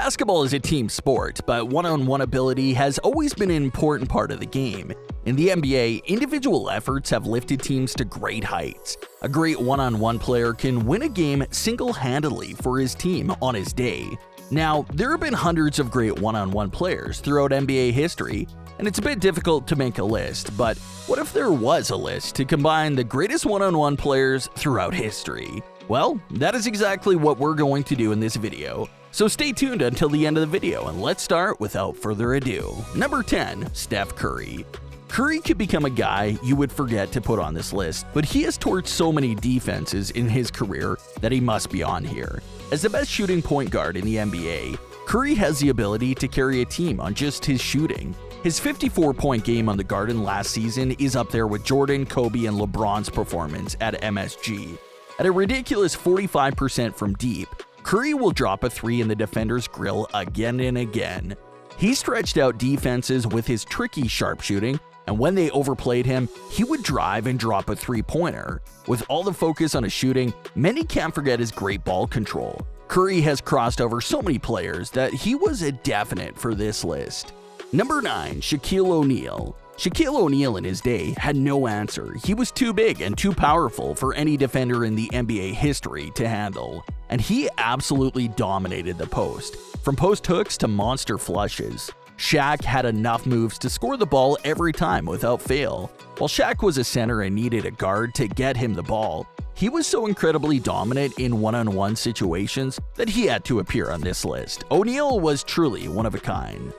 Basketball is a team sport, but one-on-one ability has always been an important part of the game. In the NBA, individual efforts have lifted teams to great heights. A great one-on-one player can win a game single-handedly for his team on his day. Now, there have been hundreds of great one-on-one players throughout NBA history, and it's a bit difficult to make a list, but what if there was a list to combine the greatest one-on-one players throughout history? Well, that is exactly what we're going to do in this video. So stay tuned until the end of the video, and let's start without further ado. Number 10. Steph Curry. Curry could become a guy you would forget to put on this list, but he has torched so many defenses in his career that he must be on here. As the best shooting point guard in the NBA, Curry has the ability to carry a team on just his shooting. His 54-point game on the Garden last season is up there with Jordan, Kobe, and LeBron's performance at MSG. At a ridiculous 45% from deep, Curry will drop a three in the defender's grill again and again. He stretched out defenses with his tricky sharpshooting, and when they overplayed him, he would drive and drop a three-pointer. With all the focus on his shooting, many can't forget his great ball control. Curry has crossed over so many players that he was a definite for this list. Number 9. Shaquille ONeal. Shaquille ONeal in his day had no answer. He was too big and too powerful for any defender in the NBA history to handle, and he absolutely dominated the post. From post hooks to monster flushes, Shaq had enough moves to score the ball every time without fail. While Shaq was a center and needed a guard to get him the ball, he was so incredibly dominant in one-on-one situations that he had to appear on this list. ONeal was truly one of a kind.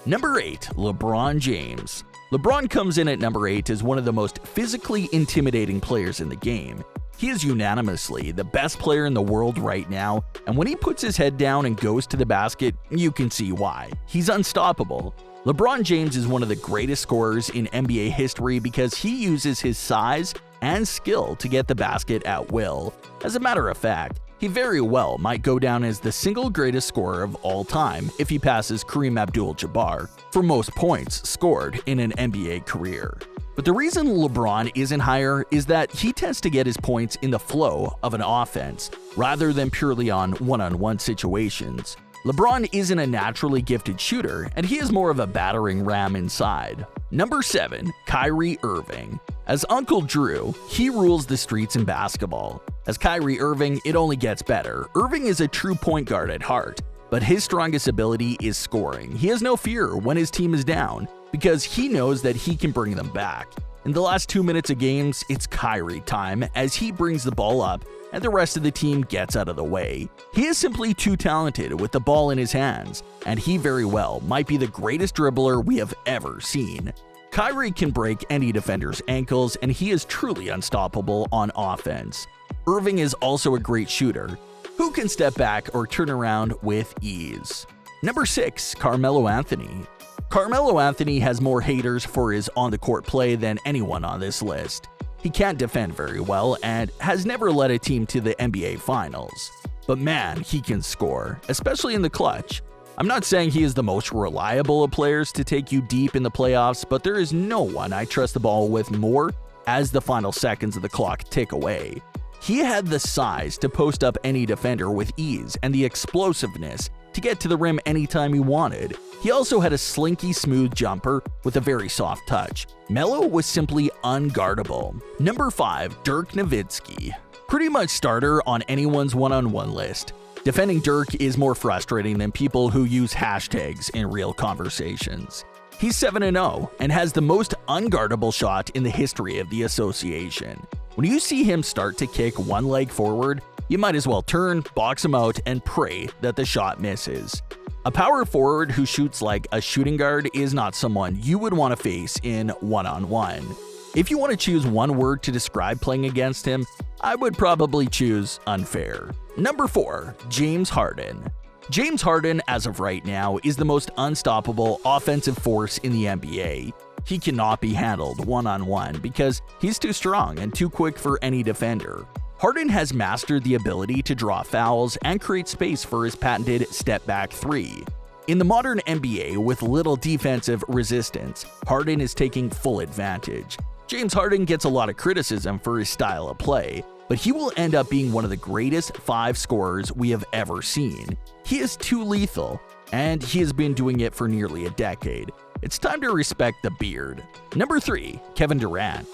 Number 8. LeBron James. LeBron comes in at number 8 as one of the most physically intimidating players in the game. He is unanimously the best player in the world right now, and when he puts his head down and goes to the basket, you can see why. He's unstoppable. LeBron James is one of the greatest scorers in NBA history because he uses his size and skill to get the basket at will. As a matter of fact, he very well might go down as the single greatest scorer of all time if he passes Kareem Abdul-Jabbar for most points scored in an NBA career. But the reason LeBron isn't higher is that he tends to get his points in the flow of an offense, rather than purely on one-on-one situations. LeBron isn't a naturally gifted shooter, and he is more of a battering ram inside. Number 7. Kyrie Irving. As Uncle Drew, he rules the streets in basketball. As Kyrie Irving, it only gets better. Irving is a true point guard at heart, but his strongest ability is scoring. He has no fear when his team is down, because he knows that he can bring them back. In the last 2 minutes of games, it's Kyrie time as he brings the ball up and the rest of the team gets out of the way. He is simply too talented with the ball in his hands, and he very well might be the greatest dribbler we have ever seen. Kyrie can break any defender's ankles, and he is truly unstoppable on offense. Irving is also a great shooter, who can step back or turn around with ease. Number 6. Carmelo Anthony. Carmelo Anthony has more haters for his on-the-court play than anyone on this list. He can't defend very well and has never led a team to the NBA Finals. But man, he can score, especially in the clutch. I'm not saying he is the most reliable of players to take you deep in the playoffs, but there is no one I trust the ball with more as the final seconds of the clock tick away. He had the size to post up any defender with ease and the explosiveness to get to the rim anytime he wanted. He also had a slinky smooth jumper with a very soft touch. Melo was simply unguardable. Number 5. Dirk Nowitzki. Pretty much starter on anyone's one-on-one list. Defending Dirk is more frustrating than people who use hashtags in real conversations. He's 7-0 and has the most unguardable shot in the history of the association. When you see him start to kick one leg forward, you might as well turn, box him out, and pray that the shot misses. A power forward who shoots like a shooting guard is not someone you would want to face in one-on-one. If you want to choose one word to describe playing against him, I would probably choose unfair. Number 4. James Harden. James Harden, as of right now, is the most unstoppable offensive force in the NBA. He cannot be handled one-on-one because he's too strong and too quick for any defender. Harden has mastered the ability to draw fouls and create space for his patented step-back three. In the modern NBA, with little defensive resistance, Harden is taking full advantage. James Harden gets a lot of criticism for his style of play, but he will end up being one of the greatest 5 scorers we have ever seen. He is too lethal, and he has been doing it for nearly a decade. It's time to respect the beard. Number 3. Kevin Durant.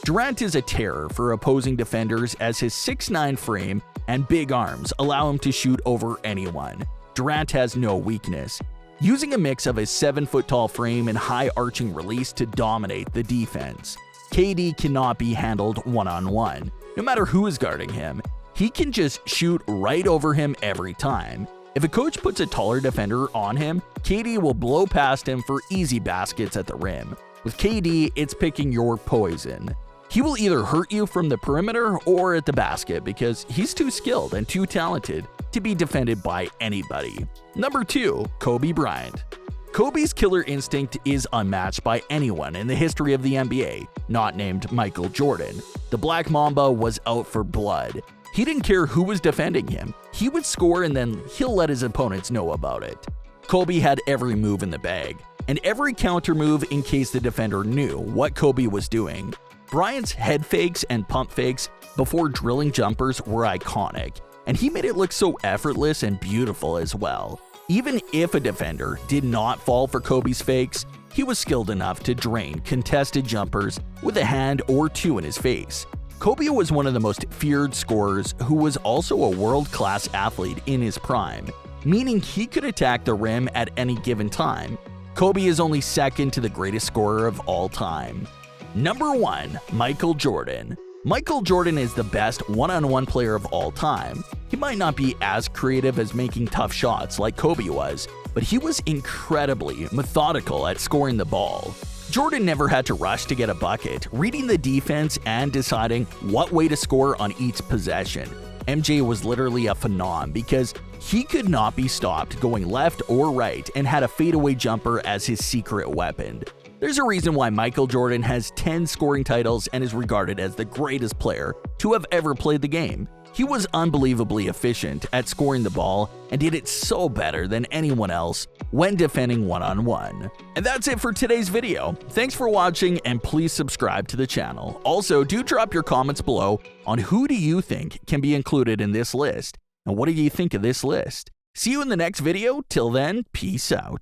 Durant is a terror for opposing defenders as his 6'9" frame and big arms allow him to shoot over anyone. Durant has no weakness, using a mix of his 7-foot-tall frame and high-arching release to dominate the defense. KD cannot be handled one-on-one. No matter who is guarding him, he can just shoot right over him every time. If a coach puts a taller defender on him, KD will blow past him for easy baskets at the rim. With KD, it's picking your poison. He will either hurt you from the perimeter or at the basket because he's too skilled and too talented to be defended by anybody. Number 2. Kobe Bryant. Kobe's killer instinct is unmatched by anyone in the history of the NBA, not named Michael Jordan. The Black Mamba was out for blood. He didn't care who was defending him. He would score and then he'll let his opponents know about it. Kobe had every move in the bag, and every counter move in case the defender knew what Kobe was doing. Bryant's head fakes and pump fakes before drilling jumpers were iconic, and he made it look so effortless and beautiful as well. Even if a defender did not fall for Kobe's fakes, he was skilled enough to drain contested jumpers with a hand or two in his face. Kobe was one of the most feared scorers who was also a world-class athlete in his prime, meaning he could attack the rim at any given time. Kobe is only second to the greatest scorer of all time. Number 1. Michael Jordan. Michael Jordan is the best one-on-one player of all time. He might not be as creative as making tough shots like Kobe was, but he was incredibly methodical at scoring the ball. Jordan never had to rush to get a bucket, reading the defense and deciding what way to score on each possession. MJ was literally a phenom because he could not be stopped going left or right and had a fadeaway jumper as his secret weapon. There's a reason why Michael Jordan has 10 scoring titles and is regarded as the greatest player to have ever played the game. He was unbelievably efficient at scoring the ball and did it so better than anyone else when defending one-on-one. And that's it for today's video. Thanks for watching and please subscribe to the channel. Also, do drop your comments below on who do you think can be included in this list and what do you think of this list. See you in the next video. Till then, peace out.